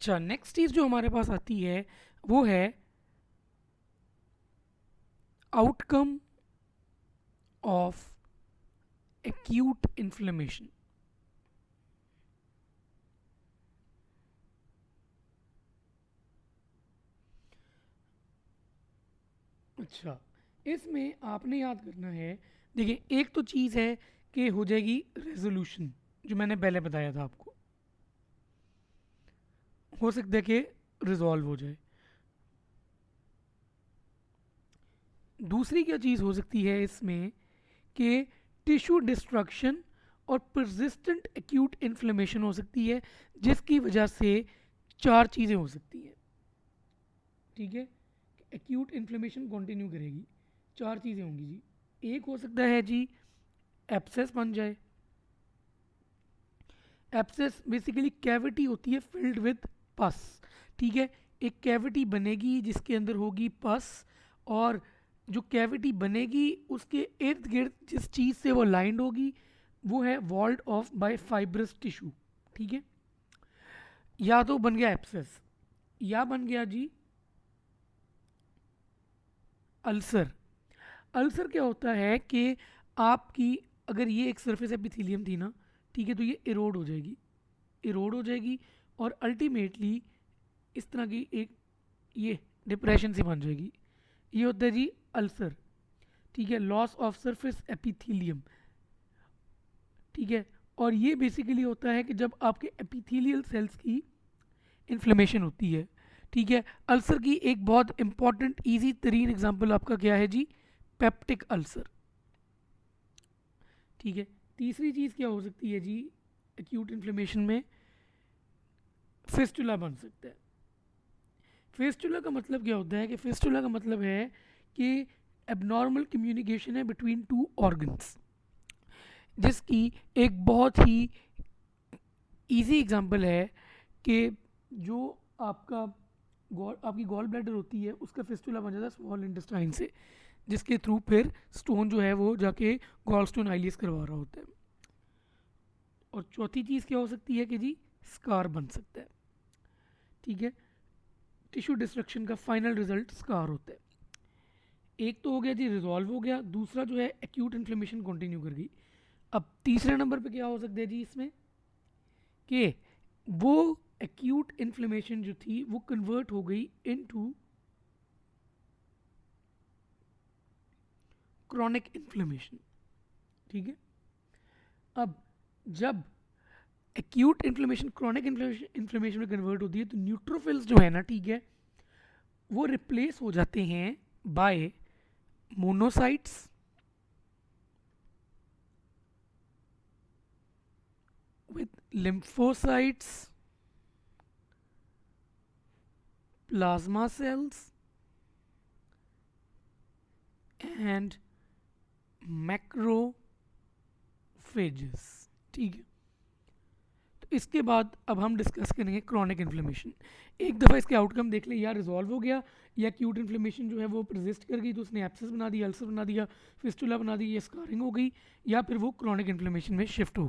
अच्छा, नेक्स्ट चीज़ जो हमारे पास आती है वो है आउटकम ऑफ एक्यूट इन्फ्लेमेशन। अच्छा, इसमें आपने याद करना है, देखिए एक तो चीज़ है कि हो जाएगी रेजोल्यूशन, जो मैंने पहले बताया था आपको, हो सकता है कि रिजॉल्व हो जाए। दूसरी क्या चीज़ हो सकती है इसमें कि टिश्यू डिस्ट्रक्शन और परसिस्टेंट एक्यूट इन्फ्लेमेशन हो सकती है, जिसकी वजह से चार चीज़ें हो सकती हैं। ठीक है, एक्यूट इन्फ्लेमेशन कंटिन्यू करेगी, चार चीज़ें होंगी जी। एक हो सकता है जी एब्सेस बन जाए। एब्सेस बेसिकली कैविटी होती है फिल्ड विद पस। ठीक है, एक कैविटी बनेगी जिसके अंदर होगी पस, और जो कैविटी बनेगी उसके इर्द गिर्द जिस चीज़ से वो लाइंड होगी वो है walled off by fibrous tissue. ठीक है, या तो बन गया एब्सेस, या बन गया जी अल्सर। अल्सर क्या होता है कि आपकी, अगर ये एक सरफेस एपिथेलियम थी ना, ठीक है, तो ये इरोड हो जाएगी, इरोड हो जाएगी, और अल्टीमेटली इस तरह की एक ये डिप्रेशन सी बन जाएगी। ये होता है जी अल्सर। ठीक है, लॉस ऑफ सरफेस एपिथेलियम। ठीक है, और ये बेसिकली होता है कि जब आपके एपिथेलियल सेल्स की इन्फ्लेमेशन होती है। ठीक है, अल्सर की एक बहुत इंपॉर्टेंट इजी तरीन एग्जांपल आपका क्या है जी, पेप्टिक अल्सर। ठीक है, तीसरी चीज़ क्या हो सकती है जी एक्यूट इन्फ्लेमेशन में, फिस्टुला बन सकता है। फिस्टुला का मतलब क्या होता है कि फिस्टुला का मतलब है कि एबनॉर्मल कम्युनिकेशन है बिटवीन टू ऑर्गन्स, जिसकी एक बहुत ही इजी एग्जांपल है कि जो आपका आपकी गॉल ब्लैडर होती है उसका फिस्टुला बन जाता है स्मॉल इंटेस्टाइन से, जिसके थ्रू फिर स्टोन जो है वो जाके गॉल स्टोन आइलियस करवा रहा होता है। और चौथी चीज़ क्या हो सकती है कि जी स्कार बन सकता है। ठीक है, टिश्यू डिस्ट्रक्शन का फाइनल रिजल्ट स्कार होता है। एक तो हो गया जी रिजॉल्व हो गया, दूसरा जो है एक्यूट इन्फ्लेमेशन कंटिन्यू कर गई। अब तीसरे नंबर पे क्या हो सकता है जी इसमें कि वो एक्यूट इन्फ्लेमेशन जो थी वो कन्वर्ट हो गई इनटू क्रॉनिक इन्फ्लेमेशन। ठीक है, अब जब एक्यूट इन्फ्लेमेशन क्रॉनिक इन्फ्लेमेशन में कन्वर्ट होती है तो न्यूट्रोफिल्स जो है ना, ठीक है, वो रिप्लेस हो जाते हैं by monocytes, with lymphocytes, plasma cells and macrophages। ठीक है, तो इसके बाद अब हम डिस्कस करेंगे क्रॉनिक इन्फ्लेमेशन। एक दफ़ा इसके आउटकम देख लें, या रिजॉल्व हो गया या एक्यूट इन्फ्लेमेशन जो है वो प्रजिस्ट कर गई तो उसने एब्सेस बना दिया, अल्सर बना दिया, फिस्टुला बना दी, या स्कारिंग हो गई, या फिर वो क्रॉनिक इन्फ्लेमेशन में शिफ्ट हो गई।